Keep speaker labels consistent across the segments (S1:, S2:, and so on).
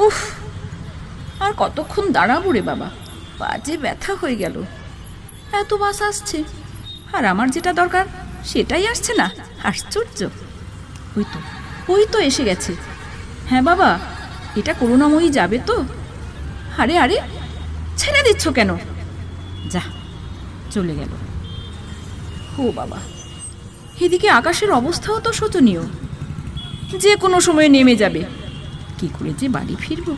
S1: উফ, আর কতক্ষণ দাঁড়াবো রে বাবা, বাজে ব্যথা হয়ে গেল। এত বাস আসছে আর আমার যেটা দরকার সেটাই আসছে না, আশ্চর্য। ওই তো এসে গেছে। হ্যাঁ বাবা, এটা করুণাময়ী যাবে তো? আরে আরে, ছেড়ে দিচ্ছ কেন? যা, চলে গেল। ও বাবা, এদিকে আকাশের অবস্থাও তো শোচনীয়, যে কোনো সময় নেমে যাবে। কি করে যে বাড়ি ফিরবো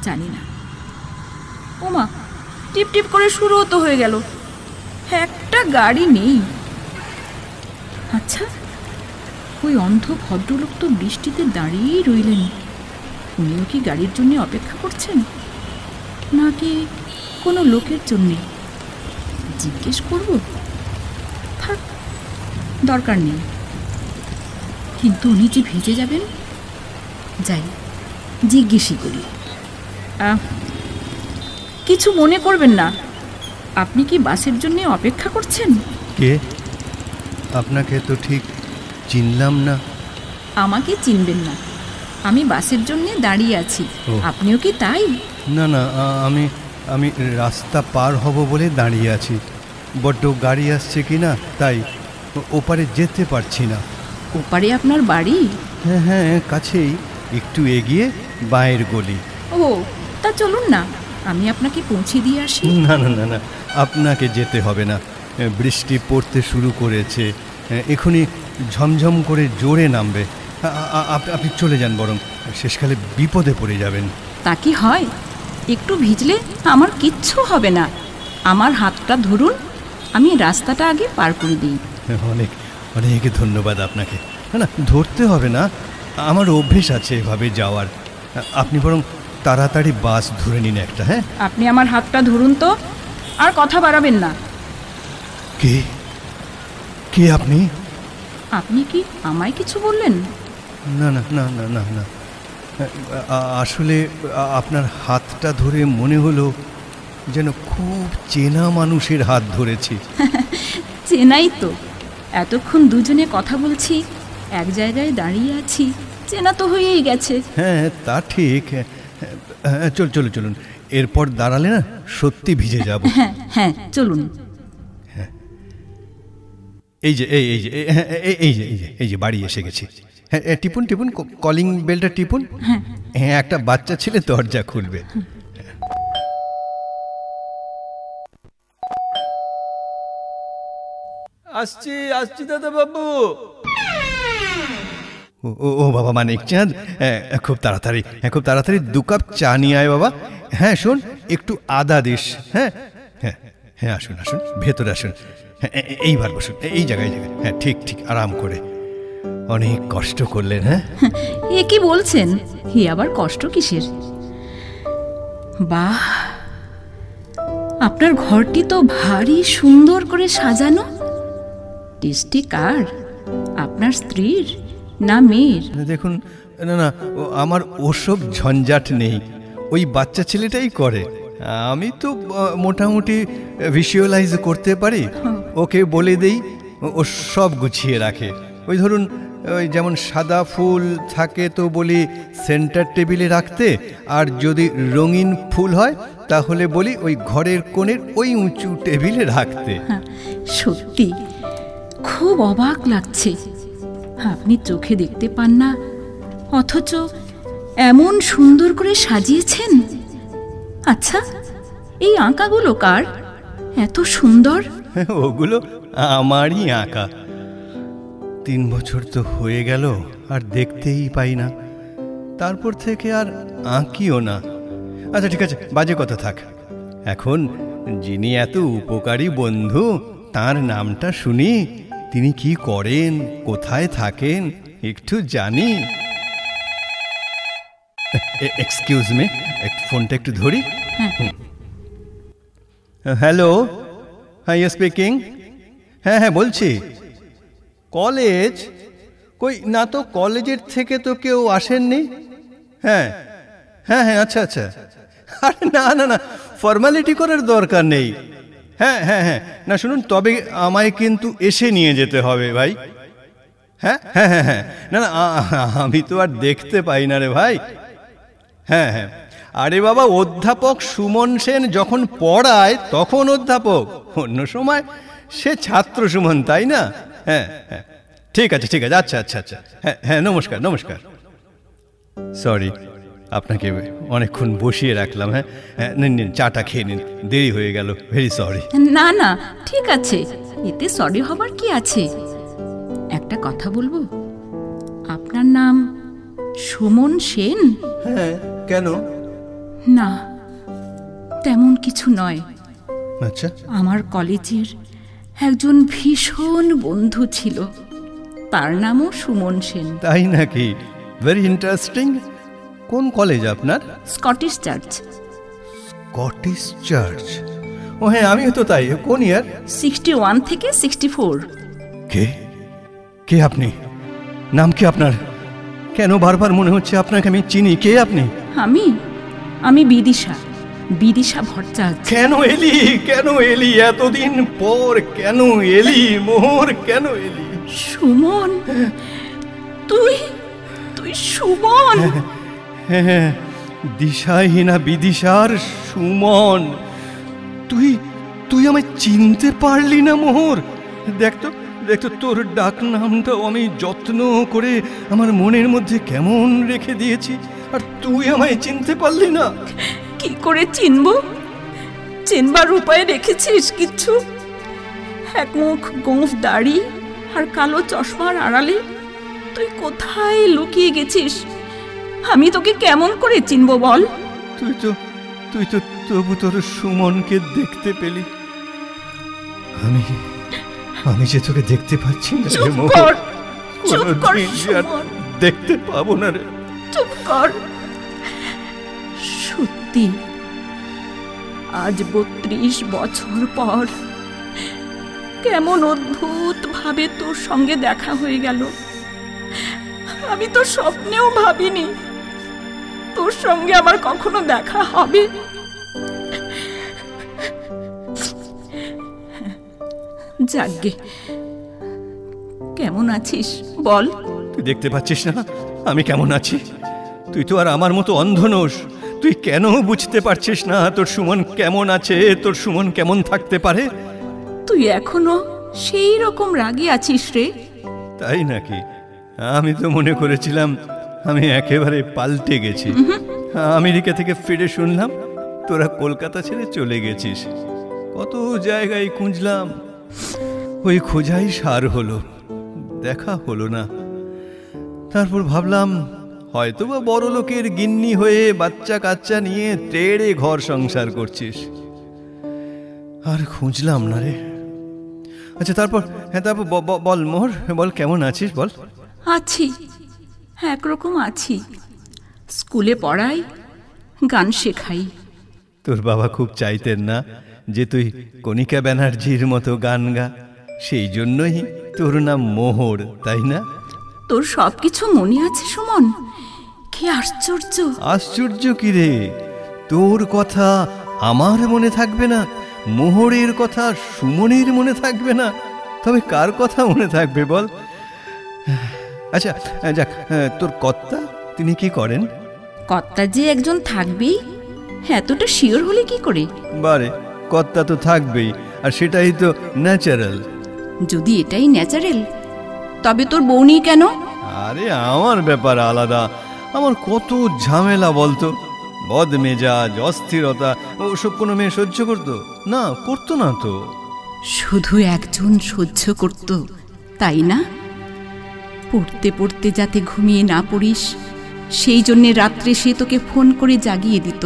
S1: জানি না। ওমা, টিপ টিপ করে শুরুও তো হয়ে গেল, একটা গাড়ি নেই। আচ্ছা, ওই অন্ধ ভদ্রলোক তো বৃষ্টিতে দাঁড়িয়েই রইলেন। উনিও কি গাড়ির জন্য অপেক্ষা করছেন, নাকি কোনো লোকের জন্যে? জিজ্ঞেস করব? থাক, দরকার নেই। কিন্তু উনি যে ভিজে যাবেন, যাই জিজ্ঞেসই করি। কিছু মনে করবেন না, আপনি কি বাসের জন্য অপেক্ষা করছেন?
S2: কে? আপনাকে তো ঠিক চিনলাম না।
S1: আমাকে চিনবেন না, আমি বাসের জন্য দাঁড়িয়ে আছি। আপনিও কি তাই?
S2: না না, আমি রাস্তা পার হব বলে দাঁড়িয়ে আছি। বড্ড গাড়ি আসছে কি না, তাই ওপারে যেতে পারছি না।
S1: ওপারে আপনার বাড়ি?
S2: হ্যাঁ হ্যাঁ, কাছেই, একটু এগিয়ে বাঁয়ের গলি।
S1: ও, তা চলুন না, আমি আপনাকে পৌঁছে দিয়ে আসি।
S2: না না না না, আপনাকে যেতে হবে না। বৃষ্টি পড়তে শুরু করেছে, এখনই ঝমঝম করে জোরে নামবে। আপনি চলে যান, বরং শেষকালে বিপদে পড়ে যাবেন।
S1: তা কি হয়? একটু ভিজলে আমার কিচ্ছু হবে না। আমার হাতটা ধরুন, আমি রাস্তাটা আগে পার করে দিই।
S2: অনেক অনেক ধন্যবাদ আপনাকে। না না, ধরতে হবে না, আমার অভ্যেস আছে এভাবে যাওয়ার। আপনি বরং তাড়াতাড়ি বাস ধরে নিন একটা। হ্যাঁ,
S1: আপনি আমার হাতটা ধরুন তো, আর কথা বাড়াবেন না।
S2: কে কে আপনি?
S1: আপনি কি আমায় কিছু বললেন?
S2: না না না না না না, আসলে আপনার হাতটা ধরে মনে হলো যেন খুব চেনা মানুষের হাত ধরেছি।
S1: চেনাই তো, এতক্ষণ দুজনে কথা বলছি, এক জায়গায় দাঁড়িয়ে আছি, চেনা তো হয়েই গেছে।
S2: হ্যাঁ তা ঠিক। চলুন, এরপর দাঁড়ালে না সত্যি ভিজে যাব।
S1: হ্যাঁ হ্যাঁ, চলুন।
S2: এই যে এই যে এই যে এই যে বাড়ি এসে গেছি। হ্যাঁ, টিপুন টিপুন, কলিং বেলটা টিপুন। হ্যাঁ, একটা বাচ্চা ছেলে দরজা খুলবে।
S3: আসছি দাদা বাবু।
S2: ও বাবা মানিকচাঁদ, খুব তাড়াতাড়ি 2 কাপ চা নিয়ে আয় বাবা। হ্যাঁ শোন, একটু আদা দিস। হ্যাঁ হ্যাঁ হ্যাঁ, আসুন ভেতরে আসুন। এইবার বসুন, এই জায়গায়। হ্যাঁ, ঠিক আরাম করে। অনেক কষ্ট করলেন। হ্যাঁ,
S1: এ কি বলছেন? হে, আবার কষ্ট কিসের? বাহ, আপনার ঘরটি তো ভারী সুন্দর করে সাজানো। টেস্টি কার? আপনার স্ত্রীর না মেয়ের?
S2: দেখুন, না আমার ওসব ঝঞ্ঝাট নেই, ওই বাচ্চা ছেলেটাই করে। আমি তো মোটামুটি ভিজুয়ালাইজ করতে পারি। ওকে বলে দেই, ও সব গুছিয়ে রাখে। ওই ধরুন, ওই যেমন সাদা ফুল থাকে তো বলি সেন্টার টেবিলে রাখতে, আর যদি রঙিন ফুল হয় তাহলে বলি ওই ঘরের কোণের ওই উঁচু টেবিলে রাখতে।
S1: সত্যি খুব অবাক লাগছে, আপনি চোখে দেখতে পান না, অথচ এমন সুন্দর করে সাজিয়েছেন। আচ্ছা, এই আঁকাগুলো কার? এত সুন্দর।
S2: ওগুলো আমারই আঁকা। 3 বছর তো হয়ে গেল, আর দেখতেই পাই না। তারপর থেকে আর আঁকিও না। আচ্ছা ঠিক আছে, বাজে কথা থাক। এখন যিনি এত উপকারী বন্ধু, তার নামটা শুনি। তিনি কি করেন, কোথায় থাকেন একটু জানি। এক্সকিউজ মি, ফোনটা একটু ধরি। হ্যালো, হ্যাঁ স্পিকিং। হ্যাঁ বলছি। কলেজ? কই না তো, কলেজের থেকে তো কেউ আসেননি। হ্যাঁ, আচ্ছা। আরে না, ফর্মালিটি করার দরকার নেই। হ্যাঁ না শুনুন, তবে আমায় কিন্তু এসে নিয়ে যেতে হবে ভাই। হ্যাঁ না, আমি তো আর দেখতে পাই না রে ভাই। হ্যাঁ আরে বাবা, অধ্যাপক সুমন সেন যখন পড়ায় তখন অধ্যাপক, অন্য সময় সে ছাত্র সুমন, তাই না? হ্যাঁ হ্যাঁ, ঠিক আছে ঠিক আছে, আচ্ছা আচ্ছা আচ্ছা, হ্যাঁ হ্যাঁ, নমস্কার নমস্কার। সরি, আপনাকে অনেকক্ষণ বসিয়ে রাখলাম। হ্যাঁ হ্যাঁ, নিন নিন, চাটা খেয়ে নিন, দেরি হয়ে গেল, ভেরি সরি।
S1: না না, ঠিক আছে, এতে সরি হবার কি আছে। একটা কথা বলবো, আপনার নাম সুমন সেন?
S2: হ্যাঁ, কেন?
S1: না, তেমন কিছু নয়।
S2: আচ্ছা,
S1: আমার কলেজের একজন ভীষণ বন্ধু ছিল, তার নামও সুমন সেন।
S2: তাই নাকি? Very interesting. কোন কলেজ আপনার?
S1: Scottish Church.
S2: Scottish Church? ও হ্যাঁ, আমিও তো তাই। কোন ইয়ার?
S1: 61 থেকে 64।
S2: কে কে আপনি? নাম কি আপনার? কেন বারবার মনে হচ্ছে আপনাকে আমি চিনি। কে আপনি?
S1: আমি বিদিশা, বিদিশা ভট্টাচার্য।
S2: কেন এলি? কেন এলি এতদিন পর? কেন এলি মোহর? কেন এলি?
S1: সুমন, তুই সুমন?
S2: হ্যাঁ, দিশাহীনা বিদিশার সুমন। তুই তুই আমায় চিনতে পারলি না মোহর? দেখতো দেখতো, তোর ডাক নামটাও আমি যত্ন করে আমার মনের মধ্যে কেমন রেখে দিয়েছি, আর তুই আমায় চিনতে পারলি না?
S1: কি করে চিনব? চিনবার উপায় রেখেছিস কিছু? এক মুখ গোঁফ দাড়ি আর কালো চশমার আড়ালে তুই কোথায় লুকিয়ে গেছিস? আমি তোকে কেমন করে চিনব বল?
S2: তুই তো তবু তোর সুমনকে দেখতে পেলি। আমি যে তোকে দেখতে পাচ্ছি না রে মোহর।
S1: চুপ কর সুমন।
S2: দেখতে পাবো না রে।
S1: চুপ কর। সত্যি, আজ 32 বছর পর কেমন অদ্ভুত ভাবে তোর সঙ্গে দেখা হয়ে গেল। আমি তো স্বপ্নেও ভাবিনি তোর সঙ্গে আমার কখনো দেখা হবে। যাগ্গে, কেমন আছিস বল?
S2: তুই দেখতে পাচ্ছিস না আমি কেমন আছি? তুই তো আর আমার মতো অন্ধ নোস। তুই কেন বুঝতে পারছিস না তোর সুমন কেমন আছে, তোর সুমন কেমন থাকতে পারে?
S1: তুই এখনো সেই রকম রাগী আছিস রে?
S2: তাই নাকি? আমি তো মনে করেছিলাম আমি একেবারে পাল্টে গেছি। আমেরিকা থেকে ফিরে শুনলাম তোরা কলকাতা ছেড়ে চলে গেছিস। কত জায়গায় খুঁজলাম, ওই খোঁজাই সার হলো, দেখা হলো না। তারপর ভাবলাম হয়তোবা বড় লোকের গিন্নি হয়ে বাচ্চা কাচ্চা নিয়ে তেড়ে ঘর সংসার করছিস। আর খুঁজলাম না রে। আচ্ছা, তারপর বল মোহর, বল কেমন আছিস বল।
S1: আছি, একরকম আছি। স্কুলে পড়াই, গান শেখাই।
S2: তোর বাবা খুব চাইতেন না যে তুই কণিকা ব্যানার্জির মতো গান গা, সেই জন্যই তোর নাম মোহর, তাই না?
S1: তোর সবকিছু মনে আছে সুমন? কি আশ্চর্য!
S2: আশ্চর্য কি রে? তোর কথা আমার মনে থাকবে না, মোহরের কথা সুমনের মনে থাকবে না, তবে কার কথা মনে থাকবে বল? আচ্ছা যাক, তোর কর্তা তিনি কি করেন?
S1: কর্তা যে একজন থাকবেই, এতটা শিওর হলে কি করে?
S2: বারে, কর্তা তো থাকবেই, আর সেটাই তো ন্যাচারাল।
S1: যদি এটাই ন্যাচারাল, তবে তোর বউ নেই কেন?
S2: আরে আমার ব্যাপার আলাদা। আমার কত ঝামেলা বলতো, বদমেজাজ, অস্থিরতা, ওসব কোনো মেয়ে সহ্য করতো না? করতো না তো।
S1: শুধু একজন সহ্য করত, তাই না? পড়তে পড়তে যাতে ঘুমিয়ে না পড়িস, সেই জন্যে রাত্রে সে তোকে ফোন করে জাগিয়ে দিত।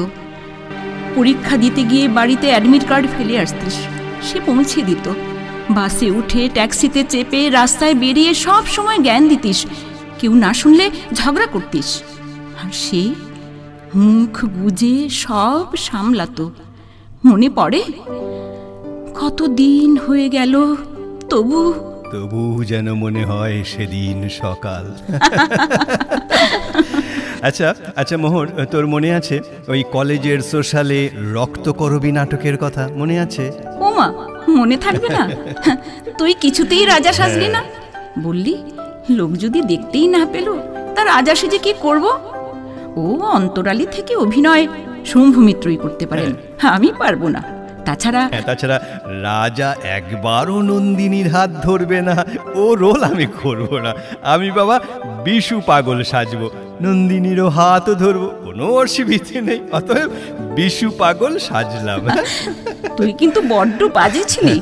S1: পরীক্ষা দিতে গিয়ে বাড়িতে অ্যাডমিট কার্ড ফেলে আসতিস, সে পৌঁছে দিত। বাসে উঠে, ট্যাক্সিতে চেপে, রাস্তায় বেরিয়ে সব সময় জ্ঞান দিতিস। কেউ না শুনলে ঝগড়া করতিস, আর সে মুখ বুজে সব সামলাতো। মনে পড়ে? কতদিন হয়ে গেল, তবু
S2: যেন মনে হয় সেদিন সকাল। আচ্ছা আচ্ছা মোহর, তোর মনে আছে ওই কলেজের সোশ্যালে রক্তকরবী নাটকের কথা মনে আছে?
S1: ওমা, মনে থাকবে না? তুই কিছুতেই রাজা সাজলি না। বললি লোক যদি দেখতেই না পেল, তার রাজা সেজে কি করব? ও অন্তরালী থেকে অভিনয় শম্ভু মিত্রই করতে পারেন, আমি পারবো না। তাছাড়া
S2: তাছাড়া রাজা একবারও নন্দিনীর হাত ধরবে না, ও রোল আমি করব না। আমি বাবা বিশু পাগল সাজবো, নন্দিনীরও হাতও ধরবো, কোনো অসুবিধে নেই। অতএব বিশু পাগল সাজলাম।
S1: তুই কিন্তু বড্ড বাজে ছিলি,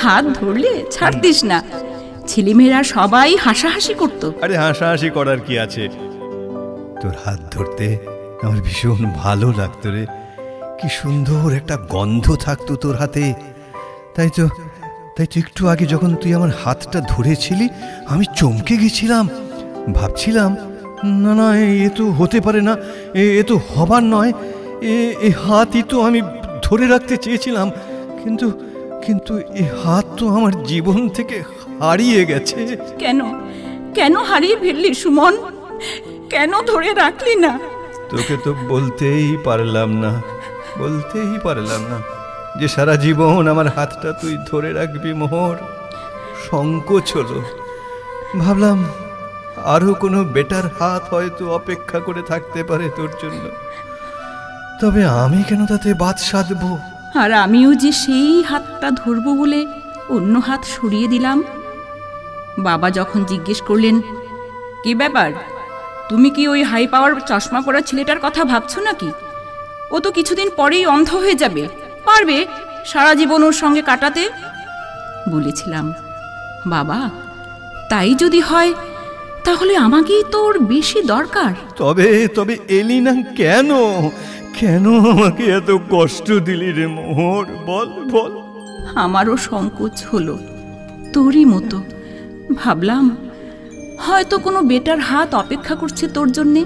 S1: হাত ধরলে ছাড়তিস না। ছেলেমেয়েরা সবাই হাসাহাসি করতো।
S2: আরে হাসাহাসি করার কি আছে, তোর হাত ধরতে আমার ভীষণ ভালো লাগতো রে। কি সুন্দর একটা গন্ধ থাকতো তোর হাতে। তাই তো একটু আগে যখন তুই আমার হাতটা ধরেছিলি আমি চমকে গেছিলাম, ভাবছিলাম না না এ তো হতে পারে না, এ তো হবার নয়, এ হাতই তো আমি ধরে রাখতে চেয়েছিলাম। কিন্তু এ হাত তো আমার জীবন থেকে হারিয়ে গেছে।
S1: কেন হারিয়ে ফেললি সুমন? কেন ধরে রাখলি না?
S2: তোকে তো বলতেই পারলাম না যে সারা জীবন আমার হাতটা তুই ধরে রাখবি মোহর। সংকোচ হলো, ভাবলাম আরো কোনো বেটার হাত হয়তো অপেক্ষা করে থাকতে পারে তোর জন্য, তবে আমি কেন তাতে বাদ সাধবো?
S1: আর আমিও যে সেই হাতটা ধরবো বলে অন্য হাত সরিয়ে দিলাম। বাবা যখন জিজ্ঞেস করলেন, কি ব্যাপার, তুমি কি ওই হাই পাওয়ার চশমা পরা ছেলেটার কথা ভাবছো নাকি? ও তো কিছুদিন পরেই অন্ধ হয়ে যাবে, পারবে সারা জীবন ওর সঙ্গে কাটাতে? বলেছিলাম, বাবা তাই যদি হয় তাহলে আমাকেই তো ওর বেশি দরকার।
S2: তবে এলি না কেন? আমাকে এত কষ্ট দিলি রে মোহর, বল।
S1: আমারও সংকোচ হলো তোরই মতো। ভাবলাম হয়তো কোনো বেটার হাত অপেক্ষা করছে তোর জন্যে।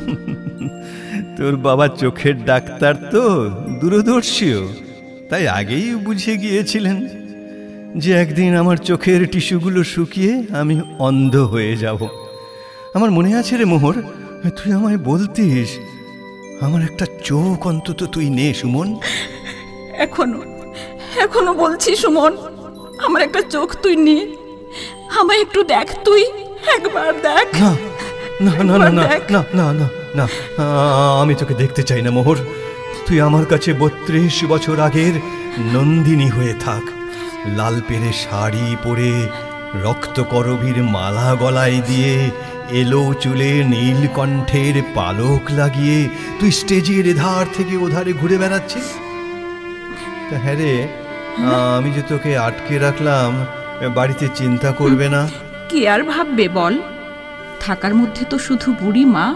S2: তোর বাবা চোখের ডাক্তার তো দূরদর্শীও, তাই আগেই বুঝে গিয়েছিলেন যে একদিন আমার চোখের টিস্যুগুলো শুকিয়ে আমি অন্ধ হয়ে যাব। আমার মনে আছে রে মোহর, তুই আমায় বলতিস আমার একটা চোখ অন্তত তুই নে সুমন।
S1: এখনো বলছি সুমন, আমার একটা চোখ তুই নে, আমায় একটু দেখ, তুই একবার দেখ।
S2: না, আমি তোকে দেখতে চাই না মোহর। তুই আমার কাছে 32 বছর আগের নন্দিনী হয়ে থাক। লাল পেরে শাড়ি পরে, রক্তকরবীর মালা গলায় দিয়ে, এলো চুলে নীলকণ্ঠের পালক লাগিয়ে তুই স্টেজের ধার থেকে ওধারে ঘুরে বেড়াচ্ছিস। হ্যাঁ রে, আমি যে তোকে আটকে রাখলাম, বাড়িতে চিন্তা করবে না?
S1: কি আর ভাববে বল, থাকার মধ্যে তো শুধু বুড়ি মা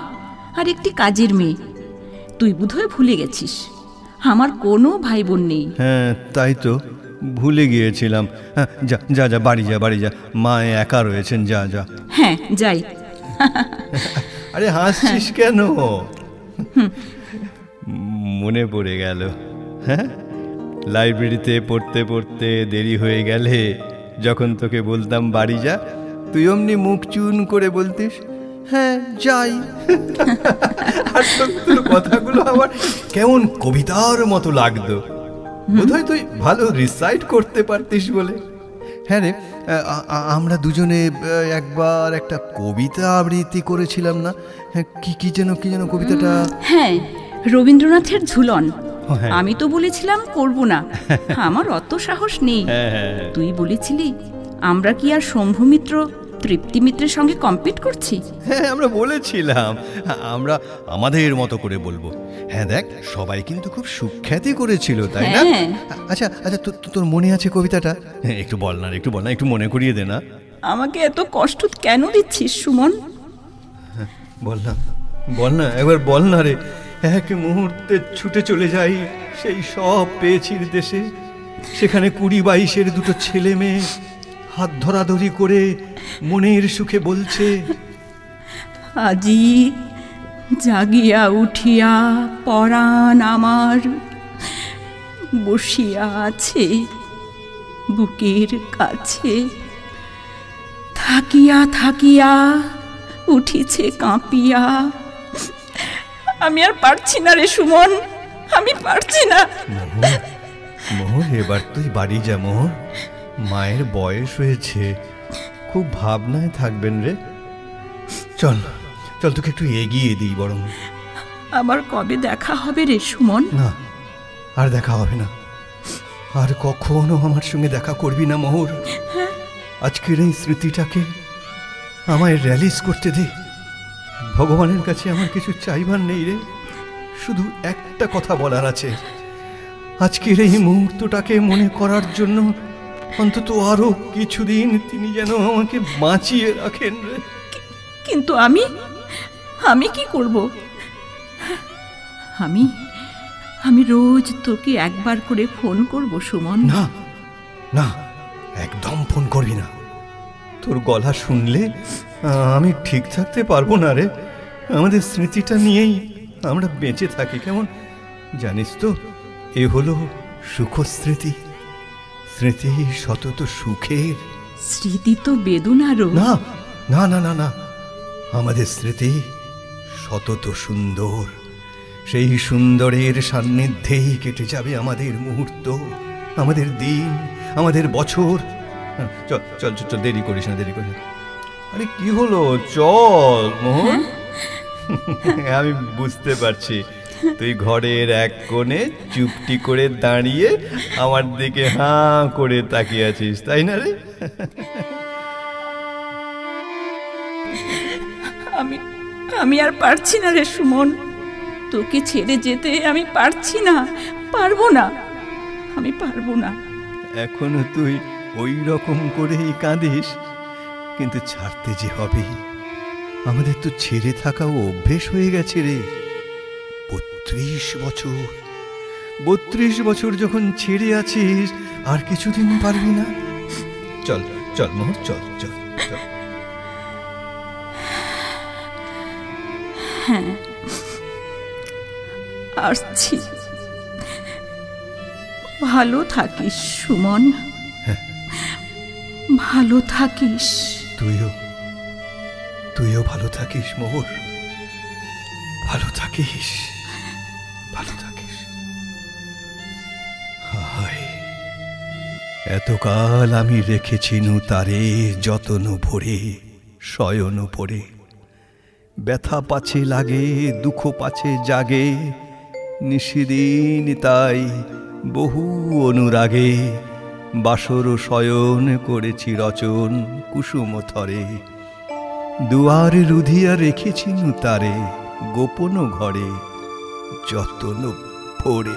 S1: আর একটি কাজের মেয়ে। তুই বোধহয় ভুলে গেছিস আমার কোনো ভাই বোন নেই।
S2: হ্যাঁ তাই তো ভুলে গিয়েছিলাম। যা বাড়ি যা, মা একা রয়েছেন, যা।
S1: হ্যাঁ যাই।
S2: আরে হাসছিস কেন? মনে পড়ে গেল। হ্যাঁ, লাইব্রেরিতে পড়তে পড়তে দেরি হয়ে গেলে যখন তোকে বলতাম বাড়ি যা, তুই অমনি মুখ চুন করে বলতিস হ্যাঁ যাই। আর তোর কথাগুলো আমার কেমন কবিতার মতো লাগতো। বোধহয় তুই ভালো রিসাইট করতে পারতিস বলে। হ্যাঁ রে, আমরা দুজনে একবার একটা কবিতা আবৃত্তি করেছিলাম না? হ্যাঁ, কি যেন কবিতাটা?
S1: হ্যাঁ, রবীন্দ্রনাথের ঝুলন। আমি তো বলেছিলাম করব না, আমার অত সাহস নেই। তুই বলেছিলি আমরা কি আর শম্ভু মিত্র তৃপ্তি মিত্রের সঙ্গে কম্পিট করছি?
S2: হ্যাঁ, আমরা বলেছিলাম আমরা আমাদের মতো করে বলবো। হ্যাঁ দেখ, সবাই কিন্তু খুব সুখ্যাতি করেছিল, তাই না? আচ্ছা, তোর মনে আছে কবিতাটা? একটু বল না, একটু মনে করিয়ে দে না।
S1: আমাকে এত কষ্ট কেন দিচ্ছিস সুমন?
S2: বল না একবার, বল না রে। এক মুহূর্তে ছুটে চলে যাই সেই সব পেয়েছির দেশে। সেখানে 20-22-এর দুটো ছেলে মেয়ে হাত ধরাধরি করে মনের সুখে বলছে,
S1: আজি জাগিয়া উঠিয়া পরাণ আমার বসিয়া আছে বুকের কাছে, থাকিয়া থাকিয়া উঠিছে কাঁপিয়া। আমি আর পারছি না রে সুমন, আমি পারছি না।
S2: মোহর, এবার তুই বাড়ি যা মোহর। মায়ের বয়স হয়েছে, খুব ভাবনায় থাকবেন রে। চল তোকে একটু এগিয়ে দিই বরং।
S1: আবার কবে দেখা হবে রে সুমন?
S2: না, আর দেখা হবে না। আর কখনো আমার সঙ্গে দেখা করবি না মোহর। আজকের এই স্মৃতিটাকে আমায় রিয়ালাইজ করতে দে। ভগবানের কাছে আমার কিছু চাইবার নেই রে, শুধু একটা কথা বলার আছে। আজকের এই মুহূর্তটাকে মনে করার জন্য অন্তত আরো কিছুদিন তিনি যেন আমাকে বাঁচিয়ে রাখেন রে।
S1: কিন্তু আমি কি করব? আমি রোজ তোকে একবার করে ফোন করব সুমন।
S2: না না, একদম ফোন করবি না। তোর গলা শুনলে আমি ঠিক থাকতে পারবো না রে। আমাদের স্মৃতিটা নিয়েই আমরা বেঁচে থাকি, কেমন জানিস তো? এ হলো সুখস্মৃতি, স্মৃতি সতত সুখের।
S1: স্মৃতি তো বেদনারও।
S2: না না না না না, আমাদের স্মৃতি সতত সুন্দর। সেই সুন্দরের সান্নিধ্যেই কেটে যাবে আমাদের মুহূর্ত, আমাদের দিন, আমাদের বছর। চল চল চল, দেরি করিস না, দেরি করিস না। আরে কি হলো, চল মোহন। আমি বুঝতে পারছি তুই ঘরের এক কোণে চুপটি করে দাঁড়িয়ে আমার দিকে হাঁ করে তাকিয়ে আছিস, তাই না রে?
S1: আমি আর পারছি না রে সুমন, তোকে ছেড়ে যেতে আমি পারছি না, পারবো না, আমি পারবো না।
S2: এখনো তুই ওই রকম করেই কাঁদিস, কিন্তু ছাড়তে যে হবে। আমাদের তো ছেড়ে থাকাও অভ্যেস হয়ে গেছে রে। 32 বছর যখন ছেড়ে আছিস, আর কিছুদিন পারবি না? চল চল মোহর, চল চল চল।
S1: হ্যাঁ, আসছি। ভালো থাকিস সুমন, ভালো থাকিস।
S2: তুইও ভালো থাকিস মোহর, ভালো থাকিস, ভালো থাকিস। হায়, এতকাল আমি রেখেছিনু তারে যতন ভরে, শয়ন পড়ে। ব্যথা পাছে লাগে, দুঃখ পাছে জাগে, নিশিদিন তাই বহু অনুরাগে। বাসর শয়ন করেছি রচন কুসুম থরে, দুয়ার রুধিয়া রেখেছিনু তারে গোপন ঘরে যতন ভরে।